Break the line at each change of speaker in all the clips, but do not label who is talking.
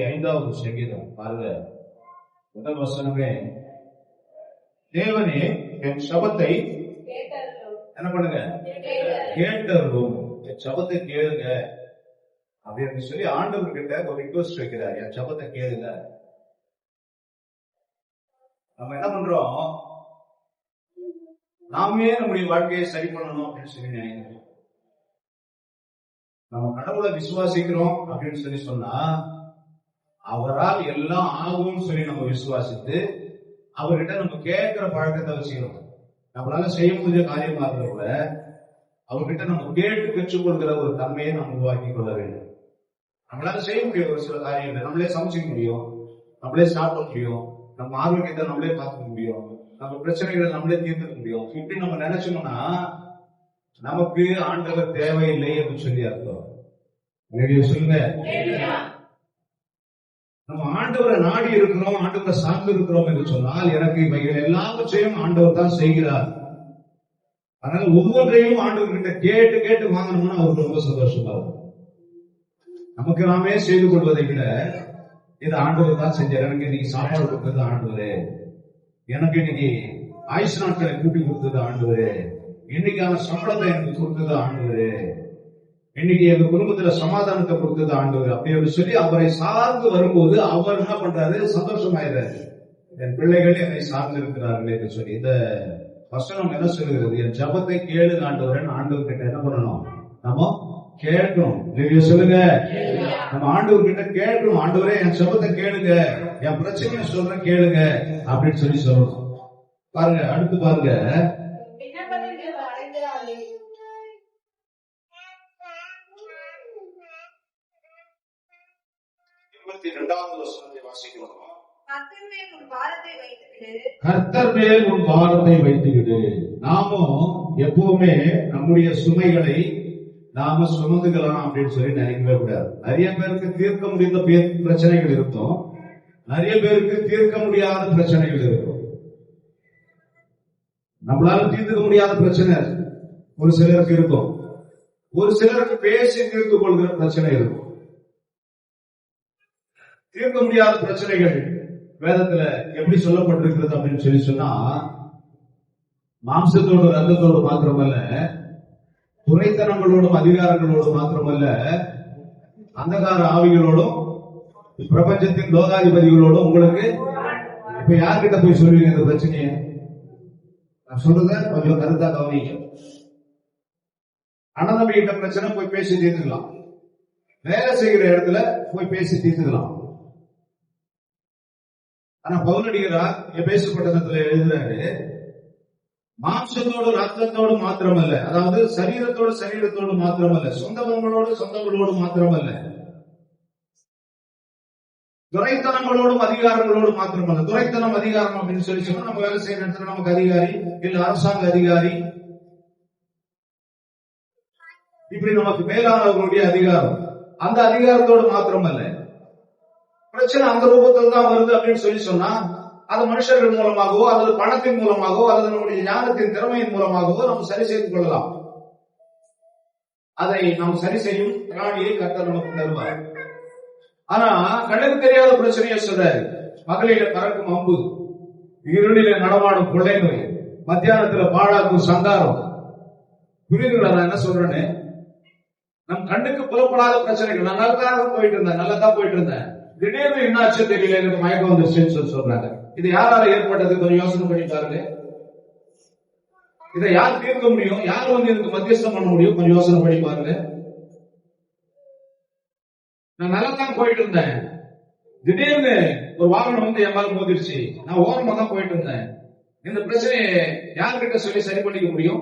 55வது சங்கீதம் பாருங்க, முதல் வசனமே, தேவனே என் சபத்தை என்ன பண்ணுங்க, கேட்டருளும், என் சபத்தை கேளுங்க அப்படின்னு சொல்லி ஆண்டவர் கிட்ட ஒரு ரிக்வெஸ்ட் வைக்கிறார், என் சபத்தை கேளுங்க. நம்ம என்ன பண்றோம், நாமே நம்முடைய வாழ்க்கையை சரி பண்ணணும் அப்படின்னு சொல்லி நினைக்கிறோம். நம்ம கடவுளை விசுவாசிக்கிறோம் அப்படின்னு சொல்லி சொன்னா அவரால் எல்லாம் ஆகும்னு சொல்லி நம்ம விசுவாசித்து அவர்கிட்ட நம்ம கேட்கிற பழக்கத்தை வச்சுக்கிறோம். நம்மளால செய்ய முடிய காரியமா இருக்கிற கூட அவர்கிட்ட நம்ம கேட்டு பெற்றுக்கொள்கிற ஒரு தன்மையை நம்ம உருவாக்கி கொள்ள வேண்டும். நம்மளால செய்ய முடியும் ஒரு சில காரியங்களை, நம்மளே சமைச்சிக்க முடியும், நம்மளே சாப்பிட முடியும், நம்ம ஆரோக்கியத்தை நம்மளே பார்த்துக்க முடியும், நம்ம பிரச்சனைகளை நம்மளே தீர்த்துக்க முடியும். இப்படி நம்ம நினைச்சோம்னா நமக்கு ஆண்டவர் தேவையில்லை என்று சொல்லி அர்த்தம். சொல்லுங்க, நம்ம ஆண்டவரை நாடி இருக்கிறோம், ஆண்டவரை சார்ந்து இருக்கிறோம் என்று சொன்னால் எனக்கு இவைகள் எல்லாவற்றையும் ஆண்டவர் தான் செய்கிறார். அதனால ஒவ்வொன்றையும் ஆண்டவர்கிட்ட கேட்டு கேட்டு வாங்கணும்னா அவருக்கு ரொம்ப சந்தோஷமா இருக்கும். நமக்கு நாமே செய்து கொள்வதை விட இது ஆண்டவர் தான் செஞ்சார். எனக்கு இன்னைக்கு சாப்பாடு கொடுத்தது ஆண்டவரே, எனக்கு இன்னைக்கு ஆயுஷ் நாட்களை கூட்டி கொடுத்தது ஆண்டவரே, இன்னைக்கான சம்பளத்தை எனக்கு கொடுத்தது ஆண்டவரே, இன்னைக்கு எங்க குடும்பத்துல சமாதானத்தை கொடுத்தது ஆண்டவர் அப்படின்னு சொல்லி அவரை சார்ந்து வரும்போது அவர் என்ன பண்றாரு, சந்தோஷமாயிறாரு. என் பிள்ளைகள் என்னை சார்ந்து இருக்கிறார்கள் என்று சொல்லி இந்த வசனம் என்ன சொல்லுகிறது, என் ஜபத்தை கேளு ஆண்டவரன். ஆண்டவர் கிட்ட என்ன பண்ணணும், நம்ம கேட்கணும். சொல்லுங்க, நம்ம ஆண்டவர் கிட்ட கேட்கணும், ஆண்டவரே என் ஜபத்தை கேளுங்க, என் பிரச்சனையை சொல்றேன் கேளுங்க அப்படின்னு சொல்லி சொல்லணும். பாருங்க, அடுத்து பாருங்க, 22வது வசனத்தை வாசிக்கிறோம். கர்த்தர் மேல் உன் பாரத்தை வைத்துவிடு. நாமும் எப்பவுமே நம்முடைய சுமைகளை நாம சுமந்துக்கலாம் அப்படின்னு சொல்லி நினைக்கவே கூடாது. நிறைய பேருக்கு தீர்க்க முடிந்த பிரச்சனைகள் இருக்கும், நிறைய பேருக்கு தீர்க்க முடியாத பிரச்சனைகள் இருக்கும். நம்மளால தீர்த்துக்க முடியாத பிரச்சனை ஒரு சிலருக்கு இருக்கும், ஒரு சிலருக்கு பேசி தீர்த்து கொள்கிற பிரச்சனை இருக்கும். தீர்க்க முடியாத பிரச்சனைகள் வேதத்துல எப்படி சொல்லப்பட்டிருக்கிறது அப்படின்னு சொல்லி சொன்னா, மாம்சத்தோடு ரத்தத்தோடு மாத்திரமல்ல, துரைத்தனங்களோடும் அதிகாரங்களோடும் மாத்திரமல்ல, அந்தகார ஆவிகளோடும் பிரபஞ்சத்தின் லோகாதிபதிகளோடும் உங்களுக்கு இப்ப யார்கிட்ட போய் சொல்லுவீங்க இந்த பிரச்சனையை? நான் சொல்றத கொஞ்சம் கருத்தா கவனிங்க. அண்ணன் கிட்ட பிரச்சனை போய் பேசி தீர்த்துக்கலாம், வேலை செய்கிற இடத்துல போய் பேசி தீர்த்துக்கலாம். ஆனா பவுலடிகளார் எபேசு பட்டணத்துல எழுதுறாரு, மாம்சத்தோடு ரத்தத்தோடு மாத்திரமல்ல, அதாவது சரீரத்தோடு மாத்திரமல்ல, சொந்தங்களோடு மாத்திரமல்ல, துரைத்தனங்களோடும் அதிகாரங்களோடு மாத்திரமல்ல. துரைத்தனம் அதிகாரம் அப்படின்னு சொல்லி சொன்னா நம்ம வேலை செய்யற இடத்துல நமக்கு அதிகாரி இல்ல அரசாங்க அதிகாரி, இப்படி நமக்கு மேலானவர்களுடைய அதிகாரம், அந்த அதிகாரத்தோடு மாத்திரமல்ல. பிரச்சனை அந்த ரூபத்தில் தான் வருது அப்படின்னு சொல்லி சொன்னா அது மனுஷர்கள் மூலமாகவோ அல்லது பணத்தின் மூலமாகவோ அல்லது நம்முடைய ஞானத்தின் திறமையின் மூலமாகவோ நம்ம சரி செய்து கொள்ளலாம். அதை நாம் சரி செய்யும் திராணியை கர்த்தர் நமக்கு தருவார். ஆனா கண்ணுக்கு தெரியாத பிரச்சனையை சொல்றாரு. பகலில பறக்கும் அம்பு, இருளில நடமாடும் கொள்ளை நோய், மத்தியானத்துல பாழாக்கும் சங்காரம். புரியுதுங்களா நான் என்ன சொல்றேன்னு? நம் கண்ணுக்கு புலப்படாத பிரச்சனைகள். நான் நல்லா தான் போயிட்டு இருந்தேன், திடீர்னு என்னாச்சு தெரியல, எனக்கு மயக்கம் வந்துருச்சுன்னு சொல்றாங்க. இது யாரால ஏற்பட்டது? கொஞ்சம் யோசனை பண்ணி பாருங்க. இதை யார் தீர்க்க முடியும்? யார் வந்து இதுக்கு மத்தியஸ்தம் பண்ண முடியும்? கொஞ்சம் யோசனை பண்ணி பாருங்க. நான் நல்லா தான் போயிட்டு இருந்தேன், திடீர்னு ஒரு வாகனம் வந்து என் மேல மோதிருச்சு, நான் ஓரமா தான் போயிட்டு இருந்தேன். இந்த பிரச்சனையை யார்கிட்ட சொல்லி சரி பண்ணிக்க முடியும்?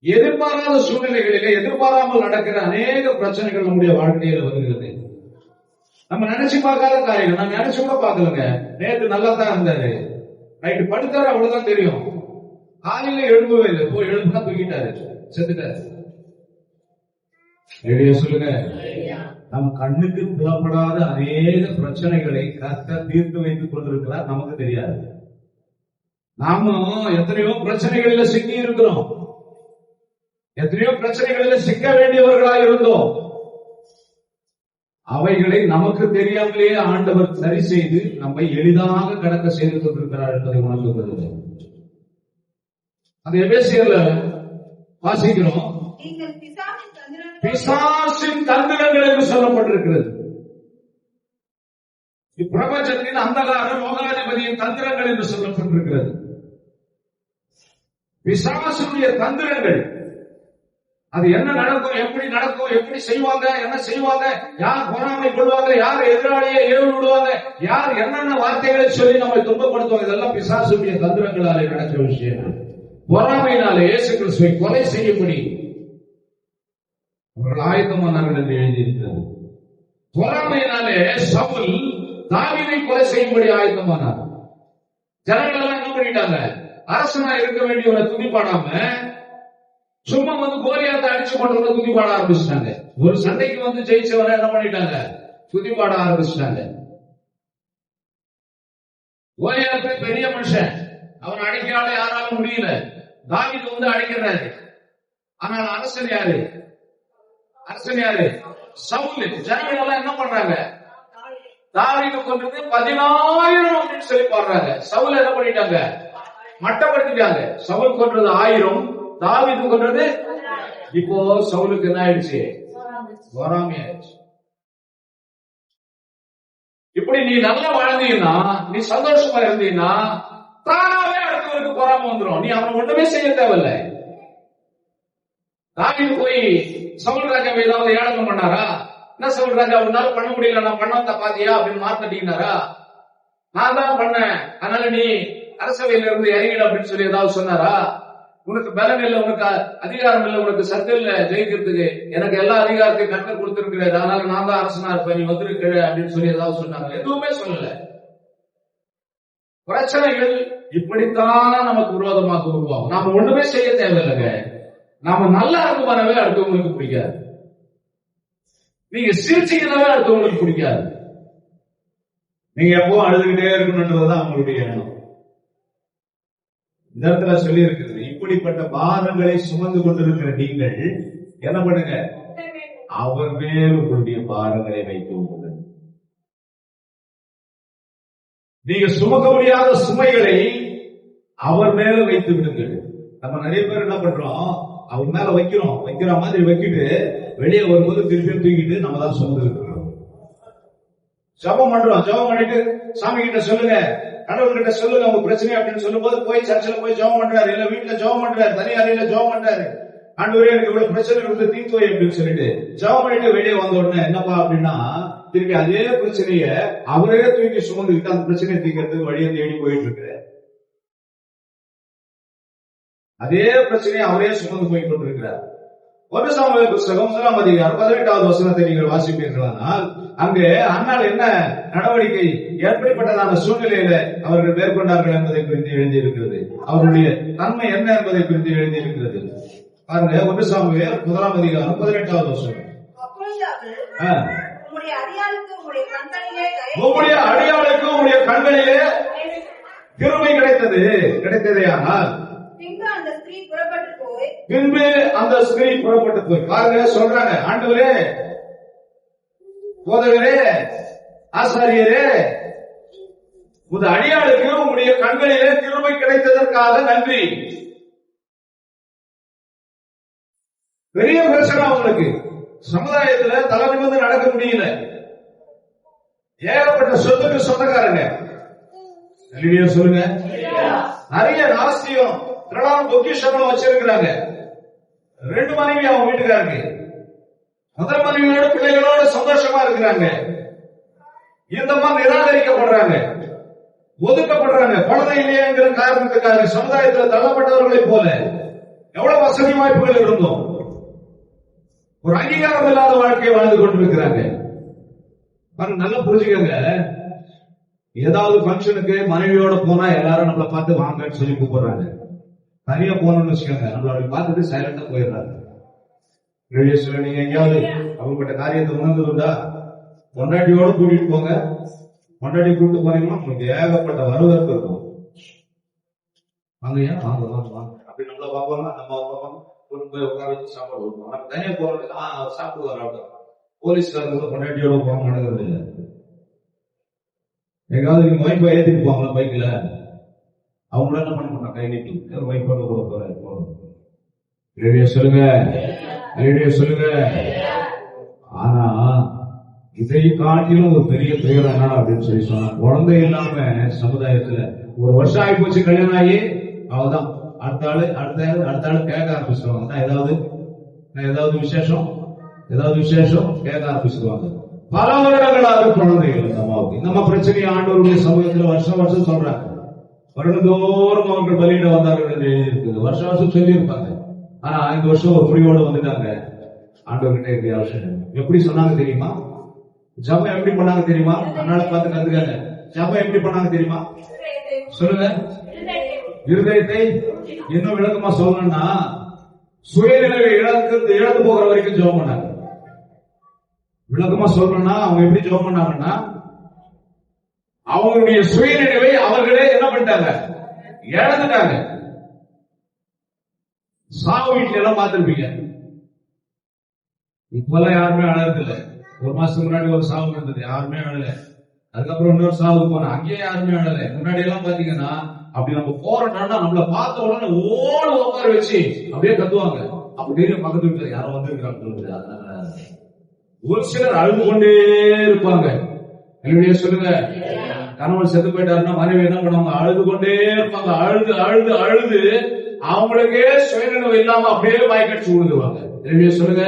எதிர்பாராத சூழ்நிலைகளிலே எதிர்பாராமல் நடக்கிற அநேக பிரச்சனைகள் நம்முடைய வாழ்க்கையில வருகிறது. நம்ம நினைச்சு பார்க்காத காரியங்கள், நான் நினைச்சு கூட பார்க்கலங்க. நேற்று நல்லா தான் இருந்தாரு, நைட்டு படுத்தாரு, அவ்வளவுதான் தெரியும். காலையில எழும்பவே இல்லை, போய் எழுப்புனா தூக்கிட்டாரு, செத்துட்டாரு. சொல்லுங்க, நம் கண்ணுக்கு புலப்படாத அநேக பிரச்சனைகளை கர்த்தர் தீர்த்து வைத்துக் கொண்டிருக்கிறார், நமக்கு தெரியாது. நாமும் எத்தனையோ பிரச்சனைகளில சிக்கி இருக்கிறோம், எத்தனையோ பிரச்சனைகளில சிக்க வேண்டியவர்களா இருந்தோம். அவைகளை நமக்கு தெரியாமலேயே ஆண்டவர் சரி செய்து நம்மை எளிதாக கடக்க செய்து கொண்டிருக்கிறார் என்பதை உணர்ந்து கொள்ளுங்கள். அந்த எபேசியர்ல வாசிக்கிறோம், பிசாசின் தந்திரங்கள் என்று சொல்லப்பட்டிருக்கிறது. இப்பிரபஞ்சத்தின் அந்தகார லோகாதிபதியின் தந்திரங்கள் என்று சொல்லப்பட்டிருக்கிறது. பிசாசுடைய தந்திரங்கள், அது என்ன நடக்கும், எப்படி நடக்கும், எப்படி செய்வாங்க, என்ன செய்வாங்க, யார் பொறாமை கொள்வாங்க, யார் எதிராளியை ஏவு விடுவாங்க, யார் என்னென்ன வார்த்தைகளை சொல்லி நம்மை துன்பப்படுத்துவாங்க, இதெல்லாம் பிசாசுடைய தந்திரங்களாலே நடக்கிற விஷயங்கள். பொறாமையினாலே இயேசு கிறிஸ்துவை கொலை செய்யப்படி அவர்கள் ஆயத்தமானார்கள் என்று எழுதியிருக்கிறது. பொறாமையினாலே சவுல் தாவீதை கொலை செய்யும்படி ஆயத்தமானார். ஜனங்கள் எல்லாம் என்ன பண்ணிட்டாங்க, அரசனா இருக்க வேண்டியவனை துதிப்பாடாம சும்மா கோலியாத்தை அடிச்சு கொண்டு துதிப்பாட ஆரம்பிச்சிட்டாங்க. ஒரு சண்டைக்கு ஜெயிச்சவனை என்ன பண்ணிட்டாங்க, துதிப்பாட ஆரம்பிச்சிட்டாங்க. கோலியாத்து பெரிய மனுஷன், அவன் அடிக்கிறால யாராலும் முடியல. தாவீது அடிக்கிறாரு. ஆனால் அரசன் யாரு, சவுல். ஜனங்கள் எல்லாம் என்ன பண்றாங்க, தாவீது கொன்றது 10,000 அப்படின்னு சொல்லி பாடுறாங்க. சவுல் என்ன பண்ணிட்டாங்க, மட்டப்படுத்திட்டாங்க. சவுல் கொன்றது 1000, தாவீது கொன்றது. இப்போ சவுலுக்கு என்ன ஆயிடுச்சு, பொறாமை ஆயிடுச்சு. இப்படி நீ நல்லா வாழ்ந்தீங்கன்னா, நீ சந்தோஷமா இருந்தீங்கன்னா, தானாவே அடுத்தவருக்கு பொறாமை வந்துடும். நீ அவனை ஒண்ணுமே செய்ய தேவையில்லை. தாவீது போய் சவுல் ராஜாவை ஏதாவது ஏளனம் பண்ணாரா? என்ன சவுல் ராஜா, உன்னால பண்ண முடியல, நான் பண்ண பாத்தியா அப்படின்னு மாத்தட்டீங்கன்னாரா? நான் தான் பண்ணேன், அதனால நீ அரசவையில இருந்து இறங்கிட அப்படின்னு சொல்லி ஏதாவது சொன்னாரா? உனக்கு பலம் இல்லை, உனக்கு அதிகாரம் இல்லை, உனக்கு சத்து இல்லை ஜெயிக்கிறதுக்கு, எனக்கு எல்லா அதிகாரத்தையும் கர்த்தர் கொடுத்திருக்கிறார், அதனால நான் தான் அரசனா இருப்பேன், நீ வந்திருக்கிற அப்படின்னு சொல்லி ஏதாவது சொன்னாங்க? எதுவுமே சொல்லல. பிரச்சனைகள் இப்படித்தான் நமக்கு விரோதமாக உருவாகும். நாம ஒண்ணுமே செய்ய தேவையில்லைங்க. நாம நல்லா இருக்குமானவே அடுத்தவங்களுக்கு பிடிக்காது. நீங்க சிரிச்சீங்கன்னாவே அடுத்தவங்களுக்கு பிடிக்காது. நீங்க எப்பவும் அழுதுகிட்டே இருக்கணும்ன்றதுதான் அவங்களுடைய எண்ணம். இந்த இடத்துல சொல்லி இருக்குது, இப்படிப்பட்ட பாரங்களை சுமந்து கொண்டிருக்கிற நீங்கள் என்ன பண்ணுங்க, அவர் மேல் உங்களுடைய பாரங்களை வைத்து விடுங்கள். நீங்க சுமக்க முடியாத சுமைகளை அவர் மேல வைத்து விடுங்கள். நம்ம நிறைய பேர் என்ன பண்றோம், அவர் மேல வைக்கிற மாதிரி வைக்கிட்டு வெளியே வரும்போது திருப்பியும் தூக்கிட்டு நம்ம தான் சுமந்து இருக்கிறோம். ஜபம் பண்றோம், ஜபம் பண்ணிட்டு சாமி கிட்ட சொல்லுங்க, கடவுள்கிட்ட சொல்லுங்க உங்க பிரச்சனை அப்படின்னு சொல்லும் போது போய் சர்ச்சில் போய் ஜெபம் பண்றாரு, இல்ல வீட்டுல ஜெபம் பண்றாரு, தனி அறையில ஜெபம் பண்றாரு. ஆண்டவரே எனக்கு இவ்வளவு பிரச்சனை இருந்து தீர்த்து அப்படின்னு சொல்லிட்டு ஜெபம் பண்ணிட்டு வெளியே வந்த உடனே என்னப்பா அப்படின்னா, திருப்பி அதே பிரச்சனைய அவரே தூக்கி சுமந்துக்கிட்டு அந்த பிரச்சனையை தீர்க்கிறதுக்கு வழியை தேடி போயிட்டு இருக்கிற. அதே பிரச்சனையை அவரே சுமந்து போய் கொண்டிருக்கிறார். 1 சாமுவேல் புத்தகம் 1ஆம் அதிகாரம் 18வது வசனத்தை நீங்கள் வாசிப்பீர்களானால், அங்கே அன்னாள் என்ன நடவடிக்கை, எப்படிப்பட்டதான சூழ்நிலையில அவர்கள் மேற்கொண்டார்கள் என்பதை குறித்து எழுதியிருக்கிறது. அவருடைய தன்மை என்ன என்பதை குறித்து எழுதியிருக்கிறது. பாருங்க, 1 சாமுவேல் 1ஆம் அதிகாரம் 18வது வசனம். உம்முடைய அடியாளுக்கு உம்முடைய கண்களிலே கிருபை கிடைத்ததே. ஆனால் பின்பு அந்த ஸ்திரீ புறப்பட்டு போய், பாருங்க சொல்றாங்க, ஆண்டவரே, போதகரே, ஆசாரியரே, உங்க அடியாளுக்கு உங்களுடைய கண்களிலே கிருபை கிடைத்ததற்காக நன்றி. பெரிய பிரச்சனை அவங்களுக்கு, சமுதாயத்துல தலை நிமிர்ந்து நடக்க முடியல, ஏகப்பட்ட சொத்துக்கு சொந்தக்காரங்க, சொல்லுங்க, நிறைய நாஸ்தியம் திரளான பொக்கிஷங்களும் வச்சிருக்கிறாங்க. 2 மனைவி அவங்க வீட்டுக்காரங்க, முதல் மனைவியோட பிள்ளைகளோட சந்தோஷமா இருக்கிறாங்க. இந்த மாதிரி நிராகரிக்கப்படுறாங்க, ஒதுக்கப்படுறாங்க. குழந்தை இல்லையங்கிற காரணத்துக்காக சமுதாயத்தில் தள்ளப்பட்டவர்களை போல எவ்வளவு வசதி வாய்ப்புகள் இருந்தோம், ஒரு அங்கீகாரம் இல்லாத வாழ்க்கையை வாழ்ந்து கொண்டிருக்கிறாங்க. நல்லா புரிஞ்சுக்கங்க, ஏதாவது பங்கனுக்கு மனைவியோட போனா எல்லாரும் நம்மளை பார்த்து வாங்கன்னு சொல்லி கூப்பிடுறாங்க. தனியா போனோம்னு வச்சுக்கோங்க, நம்மளை பார்த்துட்டு சைலண்டா போயிடுறாங்க. நீங்க எங்கேயாவது அவங்ககிட்ட காரியத்தை உணர்ந்துருந்தா பொண்டாட்டியோட கூட்டிட்டு போங்க. பொண்டாட்டி கூப்பிட்டு போனீங்கன்னா உங்களுக்கு ஏகப்பட்ட வரவேற்பு இருக்கும். வாங்க வாங்க வாங்க வாங்க அப்படி நம்மள பார்ப்பாங்க, நம்ம பார்ப்பாங்க, போய் உட்கார வச்சு சாப்பாடு கொடுப்போம். நம்ம தனியா போறோம், சாப்பிட்டு வரோம். போலீஸ்காரங்க பொண்டாட்டியோட போக நடக்கிறது இல்லை. எங்காவது நீங்க வைப்பை ஏற்றிட்டு போவாங்களா பைக்ல, அவங்கள என்ன பண்ண மாட்டாங்க, கை நீட்டி வைப்போட கூட போறாரு. சொல்லுங்க, சொல்லுங்க. ஆனா இதை காட்டிலும் ஒரு பெரிய துயரம் என்ன அப்படின்னு சொல்லி சொன்னா, குழந்தை இல்லாம சமுதாயத்துல ஒரு வருஷம் ஆகி போச்சு கல்யாணம் ஆகி, அவதான் அடுத்த ஆளு கேட்க ஆரம்பிச்சிருவாங்க. ஏதாவது விசேஷம் கேட்க ஆரம்பிச்சிருவாங்க. பல வருடங்களாக குழந்தைகள் நம்ம பிரச்சனையை ஆண்டவருடைய சமூகத்தில் வருஷம் சொல்றாங்க. வருடந்தோறும் அவர்கள் பலியிட வந்தார்கள் என்று எழுதியிருக்குது. வருஷம் சொல்லி இருப்பாங்க. ஆனா இந்த வருஷம் ஒரு முடிவோடு வந்துட்டாங்க. ஆண்டவர்கிட்ட இருக்கிற அவசியம் எப்படி சொன்னாங்க தெரியுமா? ஜபம் எப்படி பண்ணாங்க தெரியுமா? அண்ணால பார்த்து கத்துக்காங்க. ஜபம் எப்படி பண்ணாங்க தெரியுமா? சொல்லுங்க. இருதயத்தை இன்னும் விளக்கமா சொல்லணும்னா, சுயநிலையை இழந்து போகிற வரைக்கும் ஜபம் பண்ணாங்க. விளக்கமா சொல்லணும்னா அவங்க எப்படி ஜபம் பண்ணாங்கன்னா, அவங்களுடைய சுயநினைவை அவர்களே என்ன பண்ணிட்டாங்க, இழந்துட்டாங்க. சாவு வீட்டுல எல்லாம் பார்த்திருப்பீங்க. இப்பெல்லாம் யாருமே அழகு இல்லை. ஒரு மாசத்துக்கு முன்னாடி ஒரு சாவு இருந்தது, யாருமே அழல. அதுக்கப்புறம் இன்னொரு சாவுக்கு போனோம், அங்கேயே யாருமே அழல. முன்னாடி எல்லாம் பாத்தீங்கன்னா அப்படி நம்ம போறோம்னா நம்மள பார்த்த உடனே ஓடு உட்கார வச்சு அப்படியே கத்துவாங்க. அப்படி பக்கத்து வீட்டுல யாரும் வந்திருக்காங்க. அதனால ஒரு சிலர் அழுது கொண்டே இருப்பாங்க. என்னுடைய சொல்லுங்க, கணவன் செத்து போயிட்டாருன்னா மனைவி என்ன பண்ணுவாங்க, அழுது கொண்டே இருப்பாங்க. அழுது அழுது அழுது அவங்களுக்கே சுயநினைவு இல்லாம அப்படியே மயக்கடிச்சு விழுந்துருவாங்க. என்னுடைய சொல்லுங்க,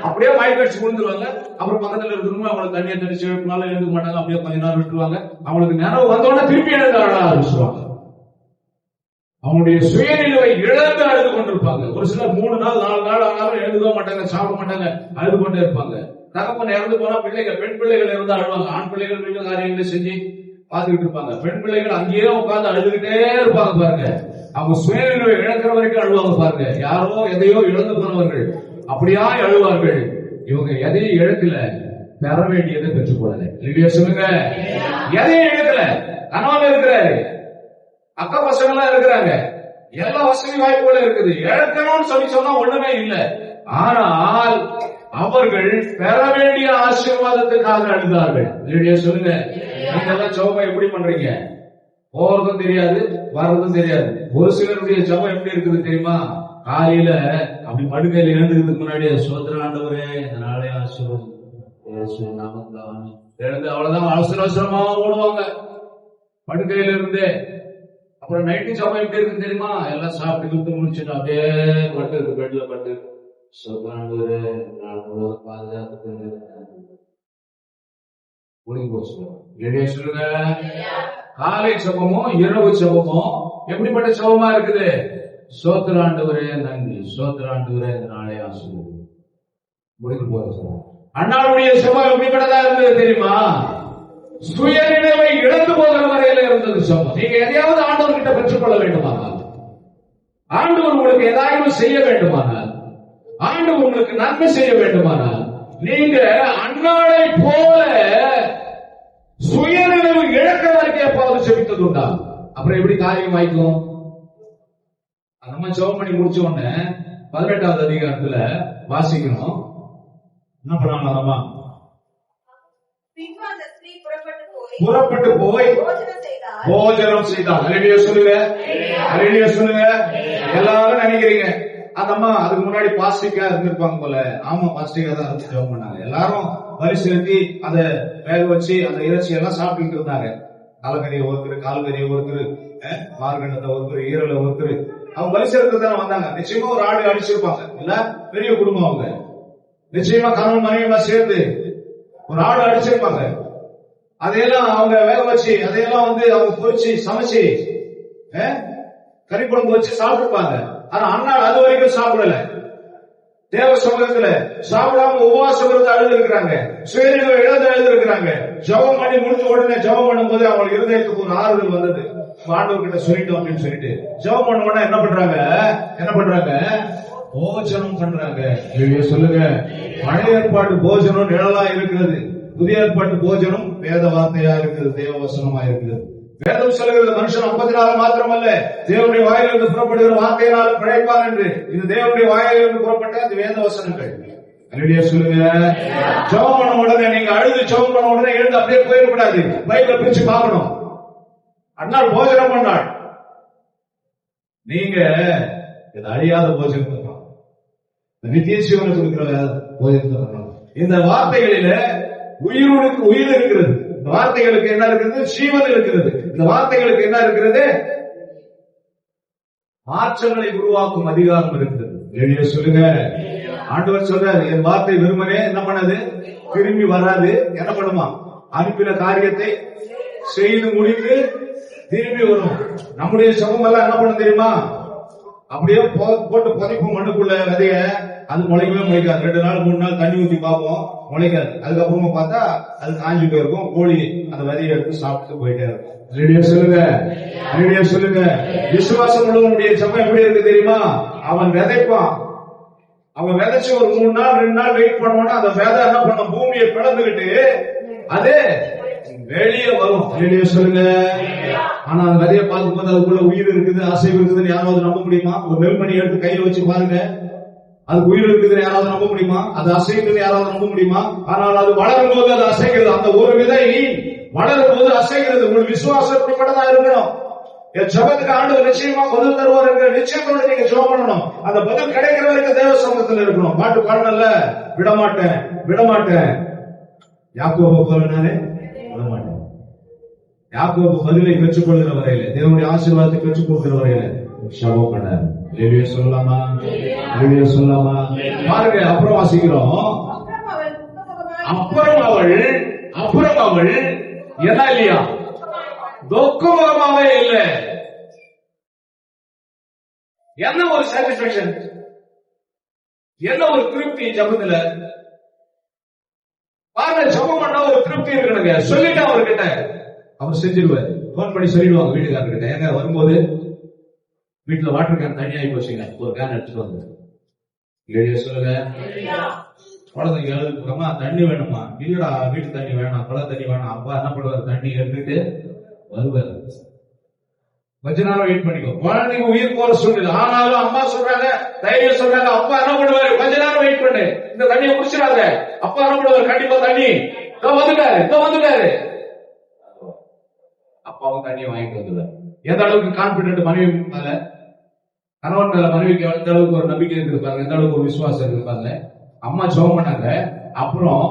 அப்படியே மயக்கடிச்சு விழுந்துருவாங்க. அப்புறம் பக்கத்துல இருக்கிறவங்க அவங்களுக்கு தண்ணியை தடிச்சு வைக்கனாலும் எழுத மாட்டாங்க. அப்படியே கொஞ்ச நேரம் விட்டுருவாங்க. அவங்களுக்கு நினைவு வந்தோடனே திருப்பி எழுத ஆரம்பிச்சுவாங்க. அவங்களுடைய சுயநிலையை இழந்து அழுது கொண்டிருப்பாங்க. ஒரு சிலர் 3 நாள் 4 நாள் ஆனாலும் எழுதுக மாட்டாங்க, சாப்பிட மாட்டாங்க, அழுது கொண்டே இருப்பாங்க. தகப்பன் இறந்து போனா பிள்ளைகள், பெண் பிள்ளைகள் இருந்தா அழுவாங்க. ஆண் பிள்ளைகள் வீட்டு காரியங்களை செஞ்சு பார்த்துக்கிட்டு இருப்பாங்க. பெண் பிள்ளைகள் அங்கேயே உட்கார்ந்து அழுதுகிட்டே இருப்பாங்க. பாருங்க, அவங்க சுயநிலையை இழக்கிற வரைக்கும் அழுவாங்க. பாருங்க, யாரோ எதையோ இழந்து போனவர்கள் அப்படியா அழுவார்கள். இவங்க எதையும் இழக்கல, பெற வேண்டியதை பெற்றுக் கொள்ளல. இல்லையா சொல்லுங்க, எதையும் இழக்கல. கணவன் இருக்கிறாரு, அக்கா பசங்க எல்லாம் இருக்கிறாங்க, எல்லா வசதி வாய்ப்புகளும் இருக்குது. இழக்கணும்னு சொல்லி சொன்னா ஒண்ணுமே இல்லை. ஆனால் அவர்கள் பெற வேண்டிய ஆசீர்வாதத்துக்காக அழுதார்கள். இல்லையா சொல்லுங்க. நீங்க எல்லாம் ஜெபம் எப்படி பண்றீங்க? போறதும் தெரியாது, வர்றதும் தெரியாது. ஒரு சிலருடைய ஜெபம் எப்படி இருக்குது தெரியுமா? காலையில அப்படி படுக்கையில எழுந்துக்கிறதுக்கு முன்னாடி சோதர ஆண்டவரே இந்த நாளே ஆசீர்வாதம் எழுந்து அவ்வளவுதான் அவசரமா ஓடுவாங்க படுக்கையில இருந்தே. அப்புறம் நைட்டு ஜெபம் எப்படி இருக்கு தெரியுமா? எல்லாம் சாப்பிட்டு முடிச்சுட்டு அப்படியே பட்டு இருக்கு, பெட்ல பட்டு சோதர பாதுகாப்பு முடிஞ்சு போச்சு. இல்லையா சொல்லுங்க. காலை ஜெபமோ இரவு ஜெபமோ எப்படிப்பட்ட ஜெபமா இருக்குது? சோத்திர ஆண்டவரே நன்றி, சோத்திர ஆண்டவரே நாளே ஆசீர்வாதம் முடிந்து போச்சு. அண்ணாவுடைய ஜெபம் எப்படிப்பட்டதா இருந்தது தெரியுமா? சுயநினைவை இழந்து போகிற வரையில இருந்தது ஜெபம். நீங்க எதையாவது ஆண்டவர் கிட்ட பெற்றுக்கொள்ள வேண்டுமானால், ஆண்டவர் உங்களுக்கு ஏதாவது செய்ய வேண்டுமானால், ஆண்டவர் உங்களுக்கு நன்மை செய்ய வேண்டுமானால், நீங்க அண்ணாளை போல சுயநினைவு இழக்க வரைக்கும் எப்பாவது செபித்தது உண்டா? அப்புறம் எப்படி காரியம் ஆயிக்கும்? நம்ம ஜெபம் பண்ணி முடிச்ச உடனே 18வது அதிகாரத்துல வாசிக்கணும். என்ன பண்ணாங்க? புறப்பட்டு போய் போஜனம் செய்தார். அல்லேலூயா சொல்லுங்க, அல்லேலூயா சொல்லுங்க. எல்லாரும் நினைக்கிறீங்க அந்த அம்மா அதுக்கு முன்னாடி பாஸ்டிக்கா இருந்திருப்பாங்க போல. ஆமா, பாஸ்டிக்கா தான் இருந்து ஜெபம் பண்ணாங்க. எல்லாரும் வரி செலுத்தி அதை வேக வச்சு அந்த இறைச்சி எல்லாம் சாப்பிட்டு இருந்தாங்க. தலைக்கறியை ஒருத்தர், கால்கறியை ஒருத்தர், மார்கண்டத்தை ஒருத்தர், ஈரலை ஒருத்தர். அவங்க வரி செலுத்த தானே வந்தாங்க. நிச்சயமா ஒரு ஆடு அடிச்சிருப்பாங்க. இல்ல பெரிய குடும்பம் அவங்க. நிச்சயமா கணவன் மனைவியமா சேர்ந்து ஒரு ஆடு அடிச்சிருப்பாங்க. அதையெல்லாம் அவங்க வேக வச்சு அதையெல்லாம் அவங்க பொரிச்சு சமைச்சு கறி குழம்பு வச்சு சாப்பிட்டுருப்பாங்க. ஆனா அண்ணாள் அது வரைக்கும் சாப்பிடல. தேவ சமூகத்துல சாப்பிடாம உபவாசம் இருந்து அழுது இருக்கிறாங்க. சுயநினைவை இழந்து அழுது இருக்கிறாங்க. ஜெபம் பண்ணி முடிஞ்ச உடனே ஜெபம் பண்ணும் போது அவங்களுக்கு இருதயத்துக்கு ஒரு ஆறுதல் வந்தது. ஆண்டவர் கிட்ட சொல்லிட்டோம் அப்படின்னு சொல்லிட்டு ஜெபம் பண்ண உடனே என்ன பண்றாங்க? போஜனம் பண்றாங்க. சொல்லுங்க, பழைய ஏற்பாட்டு போஜனம் நிழலா இருக்கிறது, புதிய ஏற்பாட்டு போஜனம் வேத வார்த்தையா இருக்குது, தேவ வசனமா இருக்குது. வேதம் சொல்லுகிறது மனுஷன் 54 மாத்திரமல்ல தேவனுடைய வாயிலிருந்து புறப்படுகிற வார்த்தையினாலும் பிழைப்பான் என்று. இது தேவனுடைய வாயிலிருந்து புறப்பட்ட இந்த வேத வசனங்கள். அல்லேலூயா சொல்லுங்க. ஜெபம் பண்ண உடனே நீங்க அழுது ஜெபம் பண்ண உடனே எழுந்து அப்படியே போயிடக்கூடாது. பைபிளை பிரிச்சு பார்க்கணும். அண்ணாள் போஜனம் பண்ணாள். நீங்க இது அழியாத போஜனத்தை நித்திய ஜீவனை கொடுக்கிற போஜனத்தை. இந்த வார்த்தைகளில உயிருக்கு உயிர் இருக்கிறது. இந்த வார்த்தைகளுக்கு என்ன இருக்கிறது? ஜீவன் இருக்கிறது. இந்த வார்த்தைகளுக்கு என்ன இருக்கிறது? மாற்றங்களை உருவாக்கும் அதிகாரம் இருக்கிறது. வெளியே சொல்லுங்க. ஆண்டவர் சொல்றாரு, என் வார்த்தை வெறுமனே என்ன பண்ணது? திரும்பி வராது. என்ன பண்ணுமா? அனுப்பின காரியத்தை செய்து முடித்து திரும்பி வரும். நம்முடைய சமூகம் எல்லாம் என்ன பண்ண தெரியுமா? அப்படியே போட்டு பதிப்பு மண்ணுக்குள்ள விதைய அது முளைக்கவே முளைக்காது. 2 நாள் 3 நாள் தண்ணி ஊற்றி பார்ப்போம், முளைக்காது. அதுக்கப்புறமா பார்த்தா அது காஞ்சி போயிருக்கும். கோழி அந்த விதையை எடுத்து சாப்பிட்டு போயிட்டே இருக்கும். சொல்லுங்க, சொல்லுங்க. விசுவாசம் உள்ளவனுடைய சமம் எப்படி இருக்கு தெரியுமா? அவன் விதைப்பான். அவன் விதைச்சு ஒரு 3 நாள் 2 நாள் வெயிட் பண்ணுவானா அந்த விதை என்ன பண்ண? பூமியை பிளந்துகிட்டு அது வெளியே வரும். வெளியே சொல்லுங்க. ஆனா அந்த விதையை பார்க்கும்போது அதுக்குள்ள உயிர் இருக்குது, அசைவு இருக்குதுன்னு யாராவது நம்ப முடியுமா? ஒரு நெல்மணி எடுத்து கையில வச்சு பாருங்க, அதுக்கு உயிர் இருக்குதுன்னு யாராவது நம்ப முடியுமா? அது அசைக்குதுன்னு யாராவது நம்ப முடியுமா? ஆனால் அது வளரும் போது அது அசைக்கிறது. அந்த ஒரு விதை வளரும் போது அசைக்கிறது. உங்களுக்கு விசுவாசம் இப்படிப்பட்டதா இருக்கணும். என் ஜெபத்துக்கு ஆண்டவர் நிச்சயமா பதில் தருவார் என்கிற நிச்சயத்தோட நீங்க ஜெபம் பண்ணணும். அந்த பதில் கிடைக்கிற வரைக்கும் தேவ சமூகத்தில் இருக்கணும். பாட்டு பாடல, விடமாட்டேன் விடமாட்டேன், யாக்கோபு போல நானே விடமாட்டேன். யாக்கோபு பதிலை பெற்றுக் கொள்கிற வரையில, தேவனுடைய ஆசீர்வாதத்தை பெற்றுக் கொள்கிற வரையில ஜெபம் பண்ணார். அல்லேலூயா சொல்லலாமா? அல்லேலூயா சொல்லலாமா? பாருங்க, அப்புறம் வாசிக்கிறோம். அப்புறம் அவள் என்ன இல்லையா? துக்கமாவே இல்ல. என்ன ஒரு சாட்டிஸ்பேக்ஷன், என்ன ஒரு திருப்தி ஜபத்துல. பாருங்க, ஜபம் பண்ணா ஒரு திருப்தி இருக்கணுங்க. சொல்லிட்டு அவர்கிட்ட அவர் செஞ்சிருவார். போன் பண்ணி சொல்லிடுவாங்க வீட்டுக்காரர்கிட்ட, எங்க வரும்போது வீட்டுல வாட்டர் கேன் தண்ணி ஆகி போச்சுங்க, ஒரு கேன் எடுத்துட்டு வந்து. இல்லையா சொல்லுங்க. குழந்தைங்க எழுதுமா தண்ணி வேணுமா? இல்லடா வீட்டு தண்ணி வேணாம், குள தண்ணி வேணாம். அப்பா என்ன பண்ணுவார்? தண்ணி எடுத்துட்டு வருவார். கொஞ்ச நேரம் வெயிட் பண்ணிக்கோ. குழந்தைங்க உயிர் போற சூழ்நிலை. ஆனாலும் அம்மா சொல்றாங்க, தைரியம் சொல்றாங்க. அப்பா என்ன பண்ணுவாரு? கொஞ்ச நேரம் வெயிட் பண்ணு, இந்த தண்ணியை குடிச்சிடாத. அப்பா என்ன பண்ணுவாரு? கண்டிப்பா தண்ணி வந்துட்டாரு. அப்பாவும் தண்ணியை வாங்கிட்டு வந்துடுவார். எந்த அளவுக்கு கான்பிடன்ட் மனைவி மேல, கணவன் மேல மனைவிக்கு எந்த அளவுக்கு ஒரு நம்பிக்கை இருப்பாங்க, எந்த அளவுக்கு ஒரு விசுவாசம் இருப்பாங்க. அம்மா ஜெபம் பண்ணாங்க. அப்புறம்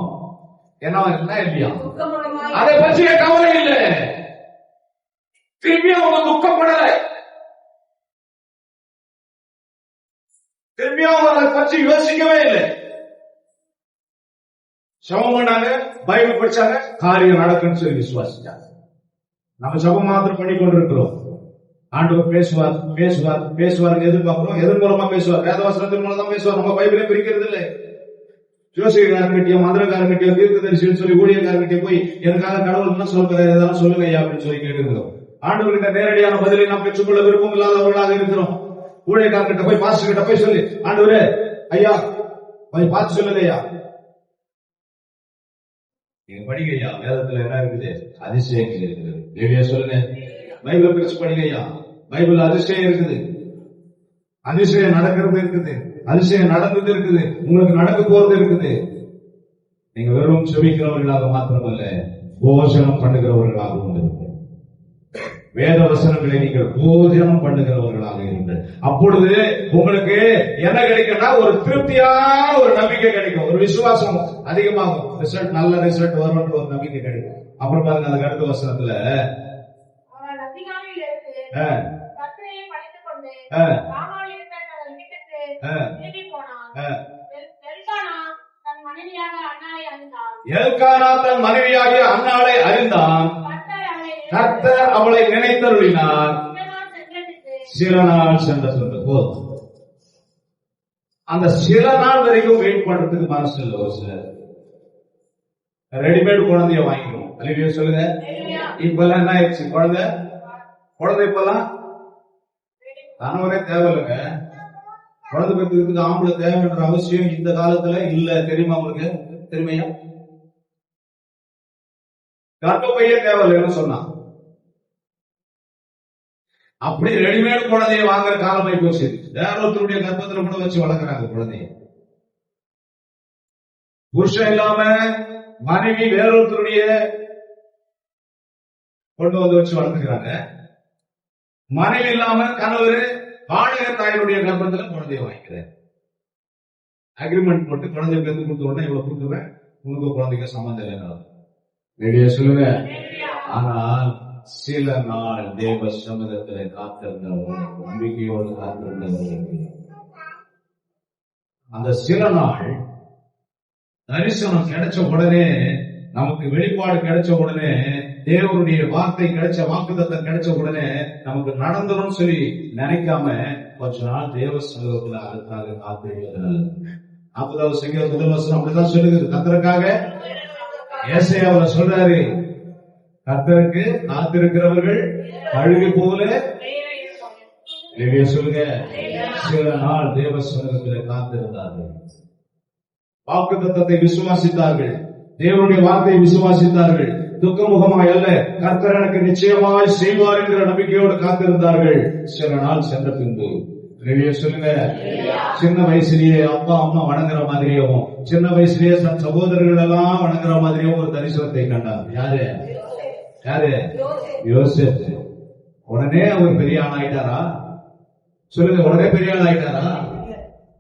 என்ன இல்லையா? அதை பற்றிய கவலை இல்லை. திரும்பியும் அவங்க துக்கப்படலை. திரும்பியும் அவங்க அதை பற்றி யோசிக்கவே இல்லை. ஜெபம் பண்ணாங்க, பைபிள் படிச்சாங்க, காரியம் நடக்குன்னு சொல்லி விசுவாசிச்சாங்க. நம்ம ஜெபம் மாத்திரம் பண்ணி கொண்டிருக்கிறோம். ஆண்டவர் பேசுவார் எதிர்பார்க்கிறோம். எதன் மூலமா பேசுவார்? வேதவசனத்தின் மூலம் தான் பேசுவார். நம்ம பைபிளை பிரிக்கிறது இல்லை. ஜோசியக்காரங்கிட்டயும் மந்திரக்காரங்கிட்டயும் தீர்க்கதரிசின்னு சொல்லி ஊழியக்காரங்கிட்டயும் போய் எனக்காக கடவுள் என்ன சொல்றாரு, இதெல்லாம் சொல்லுங்க ஐயா அப்படின்னு சொல்லி கேட்டுக்கிறோம். ஆண்டவர்கிட்ட நேரடியான பதிலை நாம் பெற்றுக்கொள்ள விருப்பம் இல்லாதவர்களாக இருக்கிறோம். ஊழியக்காரங்கிட்ட போய் பாஸ்டர் கிட்ட போய் சொல்லி, ஆண்டவரே ஐயா போய் பார்த்து சொல்லுங்க ஐயா, நீங்க படிங்க ஐயா, வேதத்துல என்ன இருக்குது? அதிசயங்கள் இருக்குது. இல்லையா சொல்லுங்க. பைபிளை பிரிச்சு படிங்க ஐயா, பைபிள் அதிசயம் இருக்குது, அதிசயம் நடக்கிறது இருக்குது, அதிசயம் நடந்தது இருக்குது, உங்களுக்கு நடக்க போறது இருக்குது. நீங்க வெறும் செபிக்கிறவர்களாக மாத்திரமல்ல, போஜனம் பண்ணுகிறவர்களாக உண்டு. வேத வசனங்களை நீங்கள் போஜனம் பண்ணுகிறவர்களாக இருங்கள். அப்பொழுது உங்களுக்கு என்ன கிடைக்கும்னா, ஒரு திருப்தியான ஒரு நம்பிக்கை கிடைக்கும், ஒரு விசுவாசம் அதிகமாகும், ரிசல்ட் நல்ல ரிசல்ட் வரும்ன்ற ஒரு நம்பிக்கை கிடைக்கும். அப்புறம் பாருங்க, அந்த அடுத்த வசனத்துல எல்கானா தன் மனைவியாகிய அன்னாளை அறிந்தான், கர்த்தர் அவளை நினைத்தருளினார், சில நாள் சென்றது போதும். அந்த சில நாள் வரைக்கும் வெயிட் பண்றதுக்கு மனசு இல்லை. ஒரு சிலர் ரெடிமேட் குழந்தைய வாங்கிக்கணும். அல்லேலூயா சொல்லுங்க. இப்பெல்லாம் என்ன ஆயிடுச்சு? குழந்தை இப்பெல்லாம் கணவரே தேவையில்லைங்க. குழந்தை பெற்றதுக்கு ஆம்பளை தேவைன்ற அவசியம் இந்த காலத்துல இல்ல. தெரியுமா உங்களுக்கு? தெரியுமையா? கர்ப்பப்பையே தேவையில்லைன்னு சொன்னா அப்படி ரெடிமேட் குழந்தைய வாங்குற காலமாய் போச்சு. வேற ஒருத்தருடைய கர்ப்பத்துல கூட வச்சு வளர்க்குறாங்க குழந்தைய. புருஷன் இல்லாம மனைவி வேறொருத்தருடைய கொண்டு வந்து வச்சு வளர்த்துக்கிறாங்க. மனைவி இல்லாம கணவர் வாடகை தாயினுடைய கர்ப்பத்துல குழந்தைய வாங்கிக்கிறார். அக்ரிமெண்ட் போட்டு குழந்தை பேருந்து கொடுத்த உடனே இவ்வளவு கொடுத்துருவேன், உனக்கு குழந்தைக்கு சம்பந்தம் இல்லைங்க சொல்லுங்க. ஆனால் சில நாள் தேவ சமூகத்தில் காத்திருந்தவங்க, நம்பிக்கையோடு காத்திருந்தவங்க, அந்த சில நாள் தரிசனம் கிடைச்ச உடனே, நமக்கு வெளிப்பாடு கிடைச்ச உடனே, தேவனுடைய வார்த்தை கிடைச்ச, வாக்குத்தத்தம் கிடைச்ச உடனே நமக்கு நடந்துடும் சொல்லி நினைக்காம கொஞ்ச நாள் தேவ சமூகத்தில் அதுக்காக காத்திருக்கிறது. 40வது சங்கீதம் முதல் வசனம் அப்படிதான் சொல்லுது. கர்த்தருக்காக ஏசாயாவுல சொல்றாரு, கர்த்தருக்கு காத்திருக்கிறவர்கள் கழுகு போல சொல்லுங்க. சில நாள் தேவ சமூகத்தில் காத்திருந்தார்கள், வாக்குத்தத்தத்தை விசுவாசித்தார்கள், தேவனுடைய வார்த்தையை விசுவாசித்தார்கள். துக்கமுகமாய் அல்ல, கர்த்தர் எனக்கு நிச்சயமாய் செய்வார் என்கிற நம்பிக்கையோடு காத்திருந்தார்கள். சில நாள் சென்ற பின்பு சொல்லுங்க, சின்ன வயசுலயே அப்பா அம்மா வணங்குற மாதிரியும், சின்ன வயசுலயே சகோதரர்கள் எல்லாம் வணங்குற மாதிரியும் ஒரு தரிசனத்தை கண்டார். யாரு யாரு? யோசேப்பு. உடனே அவர் பெரிய ஆள் ஆயிட்டாரா? சொல்லுங்க, உடனே பெரிய ஆள் ஆயிட்டாரா?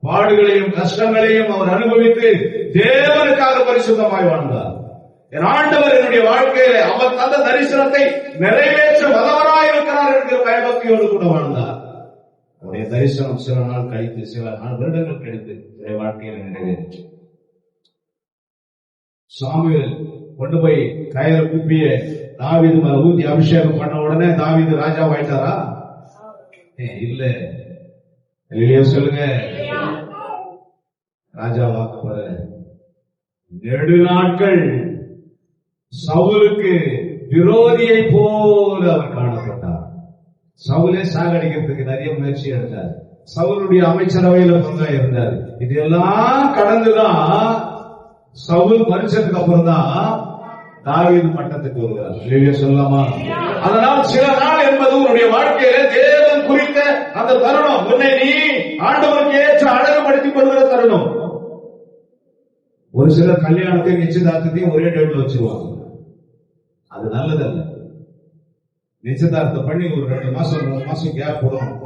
பாடுகளையும் கஷ்டங்களையும் அவர் அனுபவித்து தேவனுக்காக பரிசுத்தமாய் வாழ்ந்தார். என் ஆண்டவர் என்னுடைய வாழ்க்கையில அவர் தந்த தரிசனத்தை நிறைவேற்ற வல்லவராய் இருக்கிறார் என்கிற பயபக்தியோடு கூட வாழ்ந்தார். அவருடைய தரிசனம் சில நாள் கழித்து, சில நாள் வருடங்கள் கழித்து வாழ்க்கையில் நிறைவேற்று. சாமுவேல் கொண்டு போய் கயிற குப்பிய தாவீது மேல ஊத்தி அபிஷேகம் பண்ண உடனே தாவீது ராஜா ஆயிட்டாரா? இல்ல. சொல்லுங்க, ராஜா வாக்கு நெடு நாட்கள் சவுலுக்கு விரோதியை போல அவர் காணப்பட்டார். சவுலே சாகடிக்கிறதுக்கு நிறைய முயற்சி எடுத்தார். சவுலுடைய அமைச்சரவையில பங்கா இருந்தார். இதெல்லாம் கடந்துதான் சவுல் மனுஷத்துக்கு அப்புறம் தான் தாவீது மட்டத்துக்கு வருகிறார். சொல்லலாமா? அதனால் சில நாள் என்பது உன்னுடைய வாழ்க்கையில தேவன் குறித்த அந்த தருணம், உன்னை நீ ஆண்டவருக்கு ஏற்ற அழகுபடுத்திக் கொள்கிற தருணம். ஒரு சிலர் கல்யாணத்தையும் நிச்சயதார்த்தத்தையும் ஒரே டேபிள் வச்சிருவாங்க. அது நல்லதல்ல. நிச்சயதார்த்தம் பண்ணி ஒரு 2 மாசம் 3 மாசம் கேப் போடணும்.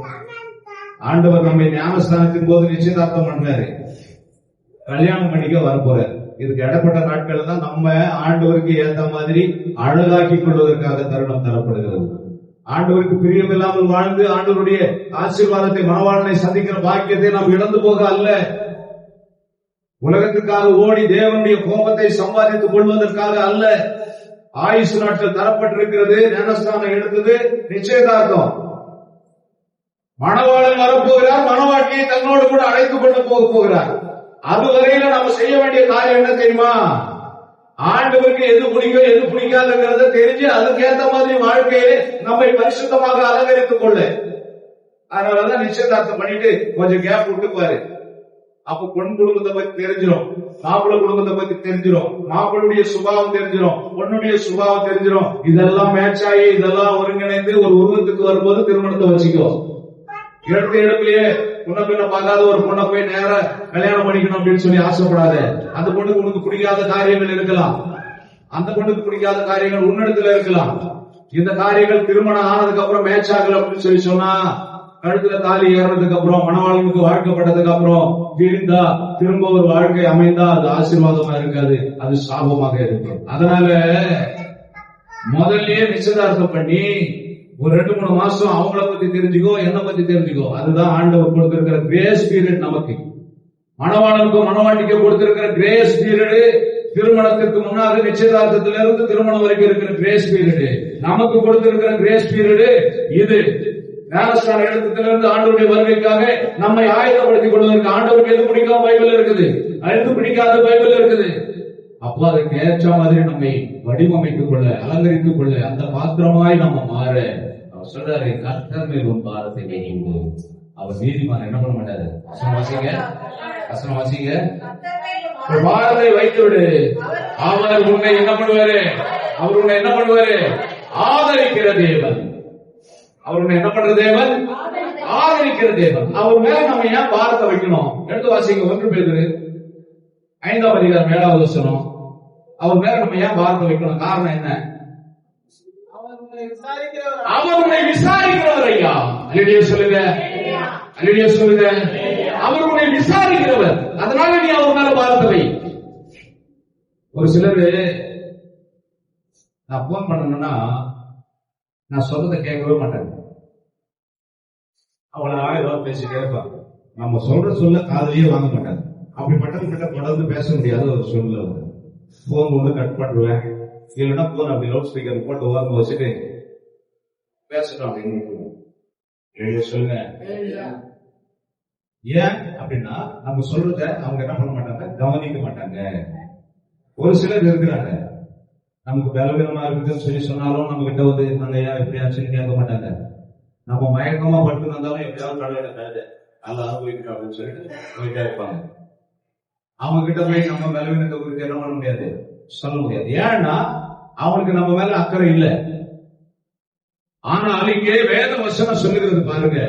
ஆண்டவர் நம்மை ஞானஸ்தானத்தின் போது நிச்சயதார்த்தம் பண்றாரு, கல்யாணம் பண்ணிக்க வரப்போறாரு. இதுக்கு இடப்பட்ட நாட்கள் தான் நம்ம ஆண்டவருக்கு ஏற்ற மாதிரி அழகாக்கிக் கொள்வதற்காக தருணம் தரப்படுகிறது. ஆண்டவருக்கு பிரியம் இல்லாமல் வாழ்ந்து ஆண்டவருடைய ஆசீர்வாதத்தை, மனவாளனை சந்திக்கிற பாக்கியத்தை நாம் இழந்து போக அல்ல, உலகத்துக்காக ஓடி தேவனுடைய கோபத்தை சம்பாதித்துக் கொள்வதற்காக அல்ல. ஆயுசு நாட்கள் தரப்பட்டிருக்கிறது. ஞானஸ்தானம் எடுத்தது நிச்சயதார்த்தம். மணவாளன் வரப்போகிறார், மணவாட்டியை தன்னோடு கூட அழைத்துக் கொண்டு போக போகிறார். அதுவரையில நம்ம செய்ய வேண்டிய காரியம் என்ன தெரியுமா? ஆண்டவருக்கு எது பிடிக்கும் எது பிடிக்காதுங்கிறத தெரிஞ்சு அதுக்கேற்ற மாதிரி வாழ்க்கையிலே நம்மை பரிசுத்தமாக அலங்கரித்துக் கொள்ள. அதனாலதான் நிச்சயதார்த்தம் பண்ணிட்டு கொஞ்சம் கேப் விட்டு பாரு. அப்ப பொன் குடும்பத்தை பத்தி தெரிஞ்சிடும், மாப்பிள்ளை குடும்பத்தை பத்தி தெரிஞ்சிடும், மாப்பிள்ளுடைய சுபாவம் தெரிஞ்சிடும், பொண்ணுடைய சுபாவம் தெரிஞ்சிடும். இதெல்லாம் மேட்ச் ஆகி இதெல்லாம் ஒருங்கிணைந்து ஒரு உருவத்துக்கு வரும்போது திருமணத்தை வச்சுக்கோ. எடுத்த இடத்துலயே பொண்ணை பின்ன பார்க்காத ஒரு பொண்ணை போய் நேர கல்யாணம் பண்ணிக்கணும் அப்படின்னு சொல்லி ஆசைப்படாத. அந்த பொண்ணுக்கு உனக்கு பிடிக்காத காரியங்கள் இருக்கலாம், அந்த பொண்ணுக்கு பிடிக்காத காரியங்கள் உன்னிடத்துல இருக்கலாம். இந்த காரியங்கள் திருமணம் ஆனதுக்கு அப்புறம் மேட்ச் ஆகல அப்படின்னு சொல்லி சொன்னா, கழுத்துல தாலி ஏறதுக்கு அப்புறம், மணவாளனுக்கு வாழ்க்கப்பட்டதுக்கு அப்புறம் இருந்தா திரும்ப ஒரு வாழ்க்கை அமைந்தா அது ஆசீர்வாதமா இருக்காது, அது சாபமாக இருக்கும். அதனால முதல்லயே நிச்சயதார்த்தம் பண்ணி ஒரு 2-3 மாசம் அவங்கள பத்தி தெரிஞ்சுக்கோ, என்ன பத்தி தெரிஞ்சுக்கோ. அதுதான் ஆண்டவர் கொடுத்திருக்கிற கிரேஸ் பீரியட். நமக்கு மணவாளனுக்கும் மணவாட்டிக்கு கொடுத்திருக்கிற கிரேஸ் பீரியட் திருமணத்திற்கு முன்னாக நிச்சயதார்த்தத்திலிருந்து திருமணம் வரைக்கும் இருக்கிற கிரேஸ் பீரியட். நமக்கு கொடுத்திருக்கிற கிரேஸ் பீரியட் இது. ஞானஸ்தான இடத்திலிருந்து ஆண்டவருடைய வருகைக்காக நம்மை ஆயத்தப்படுத்திக் கொள்வதற்கு. ஆண்டவருக்கு எது பிடிக்காம பைபிள் இருக்குது, எது பிடிக்காத பைபிள் இருக்குது. அப்போ அதுக்கு ஏற்ற மாதிரி நம்மை வடிவமைத்துக் கொள்ள, அலங்கரித்துக் கொள்ள, அந்த பாத்திரமாய் நம்ம மாற அவர் சொல்றாரு, கர்த்தர் மேல் உன் பாரத்தை வைக்கும். அவர் நீதிமான் என்ன பண்ண மாட்டாரு. வசனம் வாசிங்க. பாரத்தை வைத்து விடு, அவர் உன்னை என்ன பண்ணுவாரு? அவர் உன்னை என்ன பண்ணுவாரு? ஆதரிக்கிற தேவன். அவர் என்ன பண்ற தேவன்? ஆதரிக்கிற தேவன். அவர் மேல நம்ம ஏன் பாரத்தை வைக்கணும்? எடுத்து வாசிங்க. 1 பேதுரு 5ஆம் அதிகாரம் 7வது வசனம். அவர் மேல நம்ம ஏன் பாரத்தை வைக்கணும்? காரணம் என்ன? அவர் உன்னை விசாரிக்கிறவர் ஐயா. அல்லேலூயா சொல்லுங்க, அல்லேலூயா சொல்லுங்க. அவர் உன்னை விசாரிக்கிறவர், அதனால நீ அவர் மேல பாரத்தை வை. ஒரு சிலர் நான் போன் பண்ணணும்னா நான் சொல்றதை கேட்கவே மாட்டேன். அவளை ஏதாவது பேசிட்டே இருப்பாங்க. நம்ம சொல்ல காதலியே வாங்க மாட்டாங்க. அப்படிப்பட்டவங்க கிட்ட தொடர்ந்து பேச முடியாத ஒரு சூழ்நிலை வரும். போன் ஒண்ணு கட் பண்ணுவேன், இல்லைன்னா போன் அப்படி லவுட் ஸ்பீக்கர் போட்டு ஓரமா வச்சுட்டு பேசணும் அப்படின்னு சொல்லுங்க. ஏன் அப்படின்னா நம்ம சொல்றத அவங்க என்ன பண்ண மாட்டாங்க, கவனிக்க மாட்டாங்க. ஒரு சிலர் இருக்கிறாங்க, நமக்கு பலவீனமா இருக்குதுன்னு சொல்லி சொன்னாலும் நம்ம கிட்ட வந்து நாங்க எப்படியாச்சும் கேட்க மாட்டாங்க. நம்ம மயக்கமா படுத்து வந்தாலும் எப்படியாவது கடவுளை கழுது நல்லா அனுபவிக்கிறோம் அப்படின்னு சொல்லிட்டு போயிட்டே இருப்பாங்க. அவங்க கிட்ட போய் நம்ம பலவீனத்தை குறித்து என்ன பண்ண முடியாது, சொல்ல முடியாது. ஏன்னா அவனுக்கு நம்ம மேல அக்கறை இல்லை. ஆனால் இங்கே வேத வசனம் சொல்லுகிறது பாருங்க,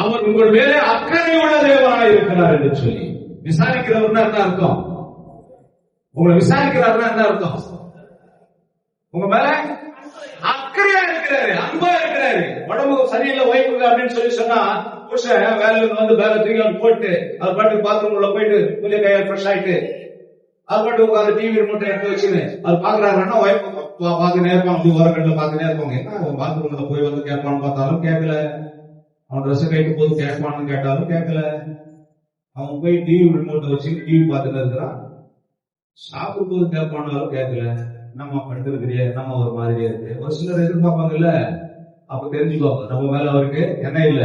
அவர் உங்கள் மேலே அக்கறை உள்ள தேவனாக இருக்கிறார் என்று சொல்லி. விசாரிக்கிறவர்னா என்ன அர்த்தம்? உங்களை விசாரிக்கிறாருன்னா என்ன அர்த்தம்? உங்க மேல அக்கறையா இருக்கிறாரு, அன்பா இருக்கிறாரு. உடம்புக்கு சரியில்லை ஓய்வுங்க அப்படின்னு சொல்லி சொன்னா புருஷன் வேலையில வந்து வேலை தூக்கி போட்டு அது பாட்டுக்கு பாத்ரூம் உள்ள போயிட்டு புதிய கையால் ஃப்ரெஷ் ஆயிட்டு அது பாட்டு உட்காந்து டிவி ரிமோட்டை எடுத்து வச்சுன்னு அது பாக்குறாருன்னா ஒய்ஃப் பார்த்து நேர்ப்பான், அப்படி ஓரக்கட்டில பார்த்து நேர்ப்பாங்க. என்ன பாத்ரூம்ல போய் வந்து கேட்பான்னு பார்த்தாலும் கேட்கல, அவன் ட்ரெஸ் கைட்டு போது கேட்பான்னு கேட்டாலும் கேட்கல. அவன் போய் டிவி ரிமோட்டை வச்சு டிவி பார்த்துட்டு இருக்கிறான். சாப்பிடும் போது கேட்பானாலும் கேட்கல. நம்ம படுத்துருக்கிறிய நம்ம ஒரு மாதிரியே இருக்கு. ஒரு சிலர் எதிர்பார்ப்பாங்கல்ல, அப்ப தெரிஞ்சுக்கோங்க நம்ம மேல அவருக்கு என்ன இல்ல,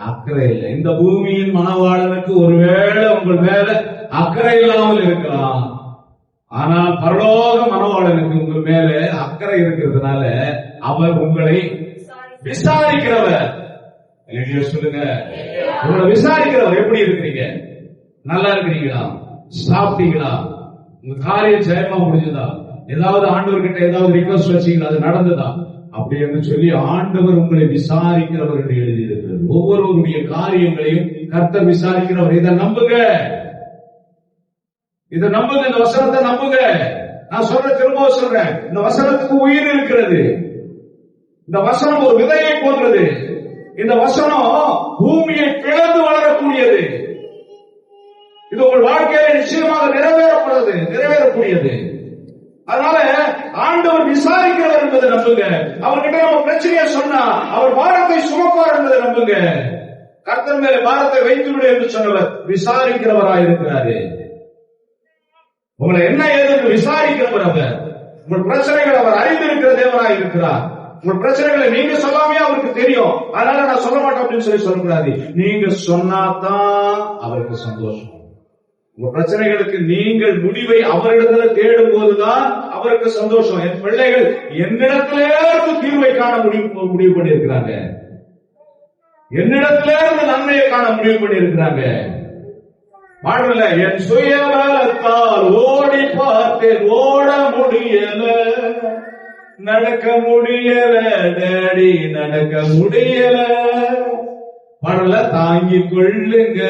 அக்கறை இல்லை. இந்த பூமியின் மனவாளனுக்கு ஒருவேளை உங்கள் மேல அக்கறை இல்லாமல் இருக்கலாம், ஆனால் பரலோக மனவாளனுக்கு உங்கள் மேல அக்கறை இருக்கிறதுனால அவர் உங்களை விசாரிக்கிறவர். சொல்லுங்க, உங்களை விசாரிக்கிறவர். எப்படி இருக்கிறீங்க? நல்லா இருக்கிறீங்களா? சாப்பிட்டீங்களா? உங்க காரியம் ஜெயமா முடிஞ்சதா? ஏதாவது ஆண்டவர்கிட்ட ஏதாவது ரிக்வெஸ்ட் வச்சீங்களா, அது நடந்ததா? அப்படி என்று சொல்லி ஆண்டவர் உங்களை விசாரிக்கிறவர் என்று எழுதியிருக்கிறது. ஒவ்வொருவருடைய காரியங்களையும் கர்த்தர் விசாரிக்கிறவர். இதை நம்புங்க, இதை நம்புங்க, இந்த வசனத்தை நம்புங்க. நான் திரும்ப சொல்றேன், இந்த வசனத்துக்கு உயிர் இருக்கிறது. இந்த வசனம் ஒரு விதையை போன்றது. இந்த வசனம் பூமியை பிளந்து வளரக்கூடியது. இது உங்கள் வாழ்க்கையில நிச்சயமாக நிறைவேறக்கூடியது. அதனால ஆண்டவர் விசாரிக்கிறவர் என்பதை நம்புங்க. அவர்கிட்ட நம்ம பிரச்சனையை சொன்னா அவர் பாரத்தை சுமப்பார் என்பதை நம்புங்க. கர்த்தர் மேலே பாரத்தை வைத்துவிடு என்று சொன்னவர் விசாரிக்கிறவராய் இருக்கிறாரு. உங்களை என்ன ஏதென்று விசாரிக்கிறவர் அவர். உங்கள் பிரச்சனைகள் அவர் அறிந்திருக்கிற தேவனாய் இருக்கிறார். உங்கள் பிரச்சனைகளை நீங்க சொல்லாமே அவருக்கு தெரியும். அதனால நான் சொல்ல மாட்டேன் அப்படின்னு சொல்லக்கூடாது. நீங்க சொன்னாதான் அவருக்கு சந்தோஷம். உங்க பிரச்சனைகளுக்கு நீங்கள் முடிவை அவரிடத்துல தேடும் போதுதான் அவருக்கு சந்தோஷம். என் பிள்ளைகள் என்னிடத்திலே இருந்து தீர்வை காண முடிவு பண்ணி இருக்கிறாங்க, என்னிடத்திலே இருந்து நன்மையை காண முடிவு பண்ணி இருக்கிறாங்க. வாழ்வில் என் சுயபலத்தால் ஓடி பார்த்தேன், ஓட முடியல, நடக்க முடியல, டேடி நடக்க முடியல. பாடல தாங்கிக் கொள்ளுங்க,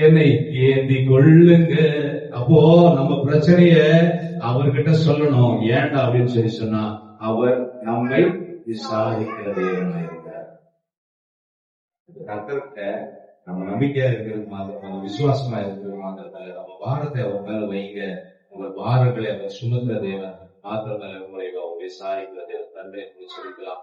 என்னை ஏந்தி கொள்ளுங்க. அப்போ நம்ம பிரச்சனைய அவர்கிட்ட சொல்லணும். ஏன்டா அப்படின்னு சொல்லி சொன்னா அவர் நம்மை விசாரிக்கிறதே இருக்கிறார். கர்த்தர்கிட்ட நம்ம நம்பிக்கையா இருக்கிறது மாதிரி, நம்ம விசுவாசமா இருக்கிறது மாதிரி நம்ம பாரத்தை அவர் மேல வைங்க. உங்கள் பாரங்களை அவர் சுமந்த தேவன் மாத்திரம் மேல உங்களை விசாரிக்கிற தேவன் தந்தை சொல்லிக்கலாம்.